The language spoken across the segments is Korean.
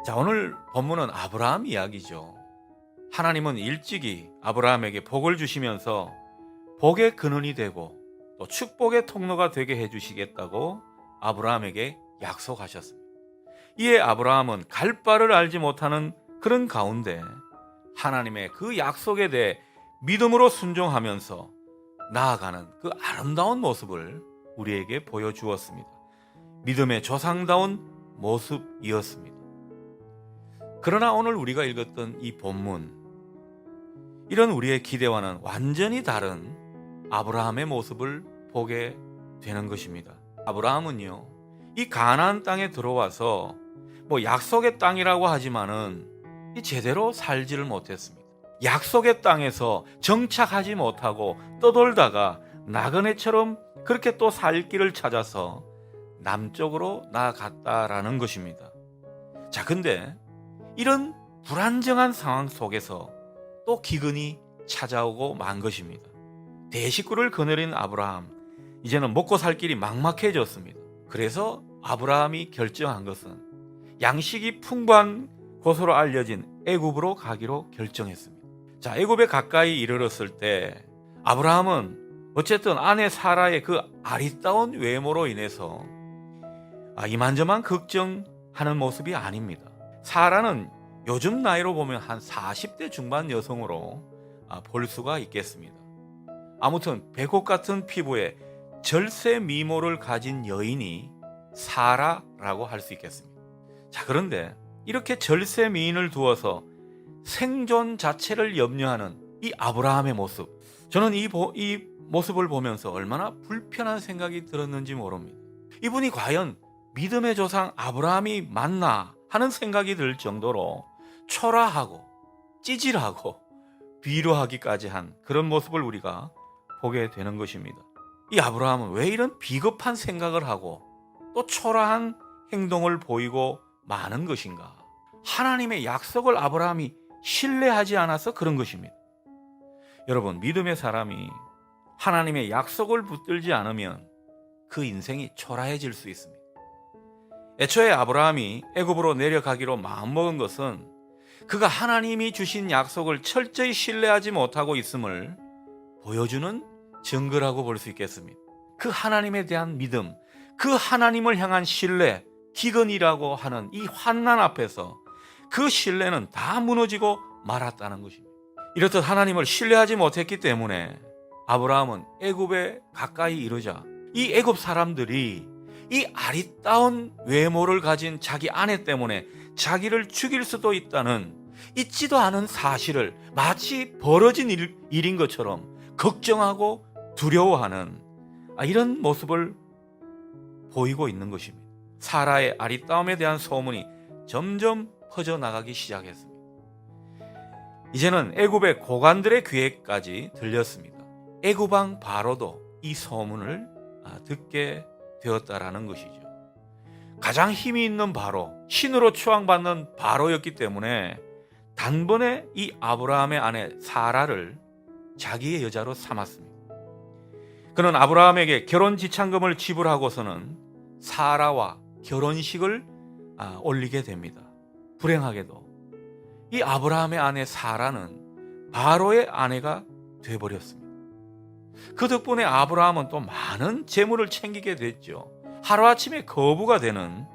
자, 오늘 본문은 아브라함 이야기죠. 하나님은 일찍이 아브라함에게 복을 주시면서 복의 근원이 되고 또 축복의 통로가 되게 해주시겠다고 아브라함에게 약속하셨습니다. 이에 아브라함은 갈 바를 알지 못하는 그런 가운데 하나님의 그 약속에 대해 믿음으로 순종하면서 나아가는 그 아름다운 모습을 우리에게 보여주었습니다. 믿음의 조상다운 모습이었습니다. 그러나 오늘 우리가 읽었던 이 본문, 이런 우리의 기대와는 완전히 다른 아브라함의 모습을 보게 되는 것입니다. 아브라함은요, 이 가나안 땅에 들어와서 약속의 땅이라고 하지만은 제대로 살지를 못했습니다. 약속의 땅에서 정착하지 못하고 떠돌다가 나그네처럼 그렇게 또 살 길을 찾아서 남쪽으로 나아갔다라는 것입니다. 자, 근데 이런 불안정한 상황 속에서 또 기근이 찾아오고 만 것입니다. 대식구를 거느린 아브라함, 이제는 먹고 살 길이 막막해졌습니다. 그래서 아브라함이 결정한 것은 양식이 풍부한 곳으로 알려진 애굽으로 가기로 결정했습니다. 자, 애굽에 가까이 이르렀을 때 아브라함은 어쨌든 아내 사라의 그 아리따운 외모로 인해서 이만저만 걱정하는 모습이 아닙니다. 사라는 요즘 나이로 보면 한 40대 중반 여성으로 볼 수가 있겠습니다. 아무튼 백옥 같은 피부에 절세 미모를 가진 여인이 사라라고 할 수 있겠습니다. 자, 그런데 이렇게 절세 미인을 두어서 생존 자체를 염려하는 이 아브라함의 모습, 저는 이 모습을 보면서 얼마나 불편한 생각이 들었는지 모릅니다. 이분이 과연 믿음의 조상 아브라함이 맞나 하는 생각이 들 정도로 초라하고 찌질하고 비루하기까지 한 그런 모습을 우리가 보게 되는 것입니다. 이 아브라함은 왜 이런 비겁한 생각을 하고 또 초라한 행동을 보이고 마는 것인가? 하나님의 약속을 아브라함이 신뢰하지 않아서 그런 것입니다. 여러분, 믿음의 사람이 하나님의 약속을 붙들지 않으면 그 인생이 초라해질 수 있습니다. 애초에 아브라함이 애굽으로 내려가기로 마음먹은 것은 그가 하나님이 주신 약속을 철저히 신뢰하지 못하고 있음을 보여주는 증거라고 볼 수 있겠습니다. 그 하나님에 대한 믿음, 그 하나님을 향한 신뢰, 기근이라고 하는 이 환난 앞에서 그 신뢰는 다 무너지고 말았다는 것입니다. 이렇듯 하나님을 신뢰하지 못했기 때문에 아브라함은 애굽에 가까이 이르자 이 애굽 사람들이 이 아리따운 외모를 가진 자기 아내 때문에 자기를 죽일 수도 있다는 있지도 않은 사실을 마치 벌어진 일인 것처럼 걱정하고 두려워하는 이런 모습을 보이고 있는 것입니다. 사라의 아리따움에 대한 소문이 점점 퍼져나가기 시작했습니다. 이제는 애굽의 고관들의 귀에까지 들렸습니다. 애굽 왕 바로도 이 소문을 듣게 되었다라는 것이죠. 가장 힘이 있는 바로, 신으로 추앙받는 바로였기 때문에 단번에 이 아브라함의 아내 사라를 자기의 여자로 삼았습니다. 그는 아브라함에게 결혼 지참금을 지불하고서는 사라와 결혼식을 올리게 됩니다. 불행하게도 이 아브라함의 아내 사라는 바로의 아내가 되어버렸습니다. 그 덕분에 아브라함은 또 많은 재물을 챙기게 됐죠. 하루아침에 거부가 되는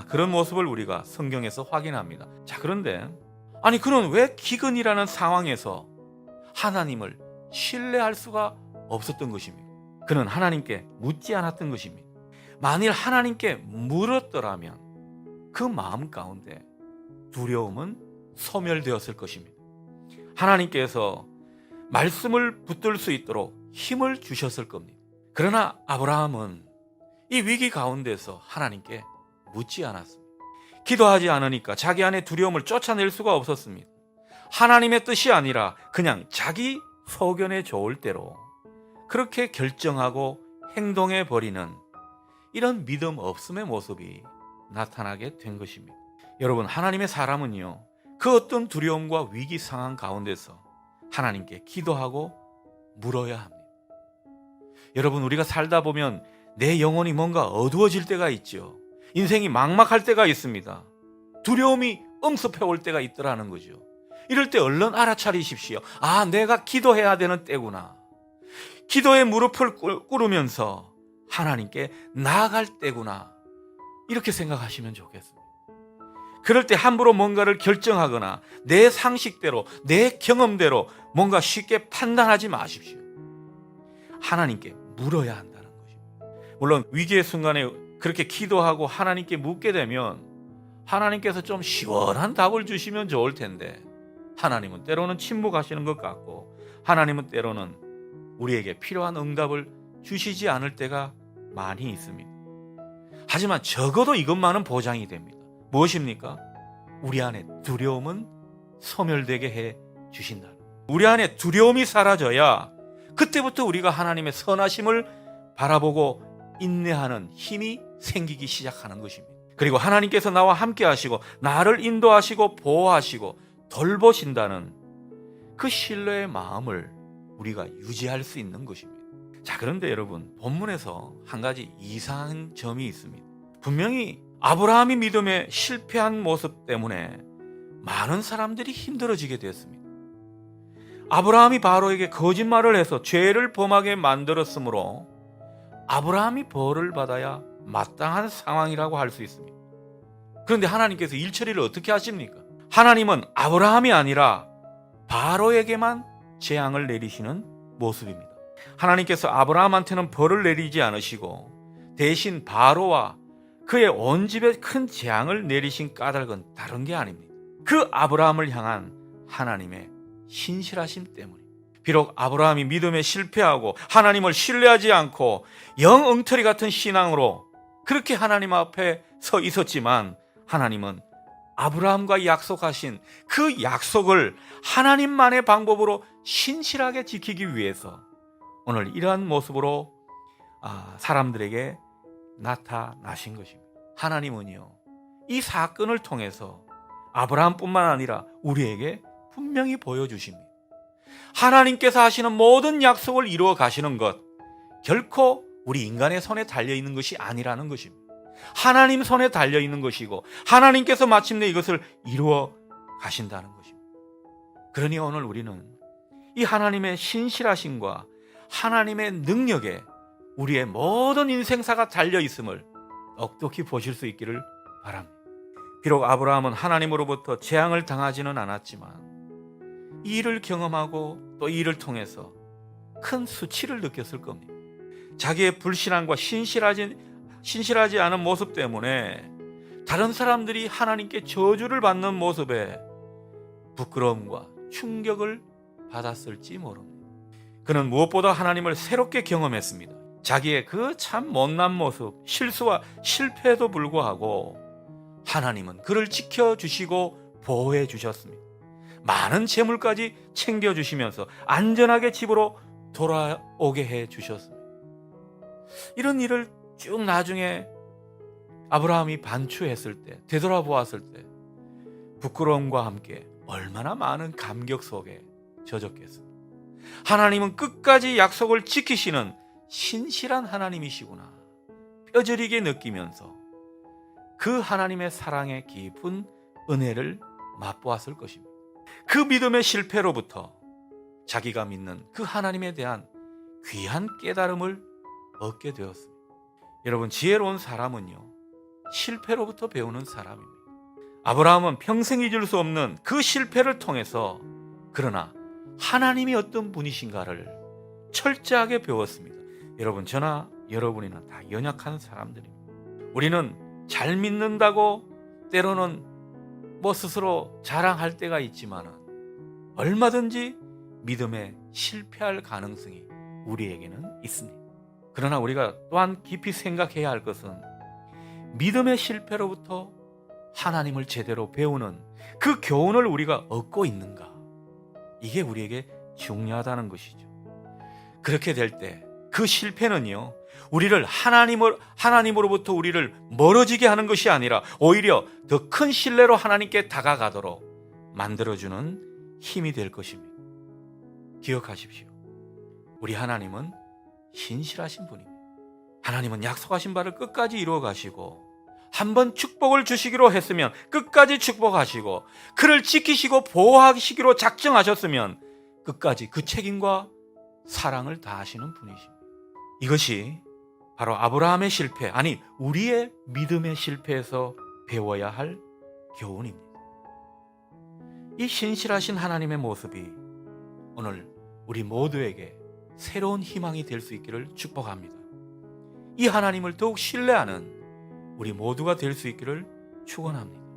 그런 모습을 우리가 성경에서 확인합니다. 자, 그런데 그는 왜 기근이라는 상황에서 하나님을 신뢰할 수가 없었던 것입니다. 그는 하나님께 묻지 않았던 것입니다. 만일 하나님께 물었더라면 그 마음 가운데 두려움은 소멸되었을 것입니다. 하나님께서 말씀을 붙들 수 있도록 힘을 주셨을 겁니다. 그러나 아브라함은 이 위기 가운데서 하나님께 묻지 않았습니다. 기도하지 않으니까 자기 안에 두려움을 쫓아낼 수가 없었습니다. 하나님의 뜻이 아니라 그냥 자기 소견에 좋을 대로 그렇게 결정하고 행동해 버리는 이런 믿음 없음의 모습이 나타나게 된 것입니다. 여러분, 하나님의 사람은요, 그 어떤 두려움과 위기 상황 가운데서 하나님께 기도하고 물어야 합니다. 여러분, 우리가 살다 보면 내 영혼이 뭔가 어두워질 때가 있죠. 인생이 막막할 때가 있습니다. 두려움이 엄습해 올 때가 있더라는 거죠. 이럴 때 얼른 알아차리십시오. 아, 내가 기도해야 되는 때구나. 기도의 무릎을 꿇으면서 하나님께 나아갈 때구나. 이렇게 생각하시면 좋겠습니다. 그럴 때 함부로 뭔가를 결정하거나 내 상식대로, 내 경험대로 뭔가 쉽게 판단하지 마십시오. 하나님께 물어야 한다는 것입니다. 물론 위기의 순간에 그렇게 기도하고 하나님께 묻게 되면 하나님께서 좀 시원한 답을 주시면 좋을 텐데 하나님은 때로는 침묵하시는 것 같고 하나님은 때로는 우리에게 필요한 응답을 주시지 않을 때가 많이 있습니다. 하지만 적어도 이것만은 보장이 됩니다. 무엇입니까? 우리 안에 두려움은 소멸되게 해 주신다. 우리 안에 두려움이 사라져야 그때부터 우리가 하나님의 선하심을 바라보고 인내하는 힘이 생기기 시작하는 것입니다. 그리고 하나님께서 나와 함께 하시고 나를 인도하시고 보호하시고 돌보신다는 그 신뢰의 마음을 우리가 유지할 수 있는 것입니다. 자, 그런데 여러분, 본문에서 한 가지 이상한 점이 있습니다. 분명히 아브라함이 믿음에 실패한 모습 때문에 많은 사람들이 힘들어지게 되었습니다. 아브라함이 바로에게 거짓말을 해서 죄를 범하게 만들었으므로 아브라함이 벌을 받아야 마땅한 상황이라고 할 수 있습니다. 그런데 하나님께서 일 처리를 어떻게 하십니까? 하나님은 아브라함이 아니라 바로에게만 재앙을 내리시는 모습입니다. 하나님께서 아브라함한테는 벌을 내리지 않으시고 대신 바로와 그의 온 집에 큰 재앙을 내리신 까닭은 다른 게 아닙니다. 그 아브라함을 향한 하나님의 신실하심 때문입니다. 비록 아브라함이 믿음에 실패하고 하나님을 신뢰하지 않고 영 엉터리 같은 신앙으로 그렇게 하나님 앞에 서 있었지만 하나님은 아브라함과 약속하신 그 약속을 하나님만의 방법으로 신실하게 지키기 위해서 오늘 이러한 모습으로 사람들에게 나타나신 것입니다. 하나님은요, 이 사건을 통해서 아브라함뿐만 아니라 우리에게 분명히 보여주십니다. 하나님께서 하시는 모든 약속을 이루어 가시는 것 결코 우리 인간의 손에 달려있는 것이 아니라는 것입니다. 하나님 손에 달려있는 것이고 하나님께서 마침내 이것을 이루어 가신다는 것입니다. 그러니 오늘 우리는 이 하나님의 신실하심과 하나님의 능력에 우리의 모든 인생사가 달려있음을 똑똑히 보실 수 있기를 바랍니다. 비록 아브라함은 하나님으로부터 재앙을 당하지는 않았지만 이 일을 경험하고 또 이 일을 통해서 큰 수치를 느꼈을 겁니다. 자기의 불신앙과 신실하지 않은 모습 때문에 다른 사람들이 하나님께 저주를 받는 모습에 부끄러움과 충격을 받았을지 모릅니다. 그는 무엇보다 하나님을 새롭게 경험했습니다. 자기의 그 참 못난 모습, 실수와 실패에도 불구하고 하나님은 그를 지켜주시고 보호해 주셨습니다. 많은 재물까지 챙겨주시면서 안전하게 집으로 돌아오게 해 주셨습니다. 이런 일을 쭉 나중에 아브라함이 반추했을 때, 되돌아보았을 때 부끄러움과 함께 얼마나 많은 감격 속에 젖었겠습니까? 하나님은 끝까지 약속을 지키시는 신실한 하나님이시구나 뼈저리게 느끼면서 그 하나님의 사랑의 깊은 은혜를 맛보았을 것입니다. 그 믿음의 실패로부터 자기가 믿는 그 하나님에 대한 귀한 깨달음을 얻게 되었습니다. 여러분, 지혜로운 사람은요, 실패로부터 배우는 사람입니다. 아브라함은 평생 잊을 수 없는 그 실패를 통해서 그러나 하나님이 어떤 분이신가를 철저하게 배웠습니다. 여러분, 저나 여러분이나 다 연약한 사람들입니다. 우리는 잘 믿는다고 때로는 스스로 자랑할 때가 있지만 얼마든지 믿음에 실패할 가능성이 우리에게는 있습니다. 그러나 우리가 또한 깊이 생각해야 할 것은 믿음의 실패로부터 하나님을 제대로 배우는 그 교훈을 우리가 얻고 있는가, 이게 우리에게 중요하다는 것이죠. 그렇게 될 때 그 실패는요, 우리를 하나님으로부터 우리를 멀어지게 하는 것이 아니라 오히려 더 큰 신뢰로 하나님께 다가가도록 만들어주는 힘이 될 것입니다. 기억하십시오. 우리 하나님은 신실하신 분입니다. 하나님은 약속하신 바를 끝까지 이루어 가시고 한번 축복을 주시기로 했으면 끝까지 축복하시고 그를 지키시고 보호하시기로 작정하셨으면 끝까지 그 책임과 사랑을 다하시는 분이십니다. 이것이 바로 아브라함의 실패, 아니 우리의 믿음의 실패에서 배워야 할 교훈입니다. 이 신실하신 하나님의 모습이 오늘 우리 모두에게 새로운 희망이 될 수 있기를 축복합니다. 이 하나님을 더욱 신뢰하는 우리 모두가 될 수 있기를 축원합니다.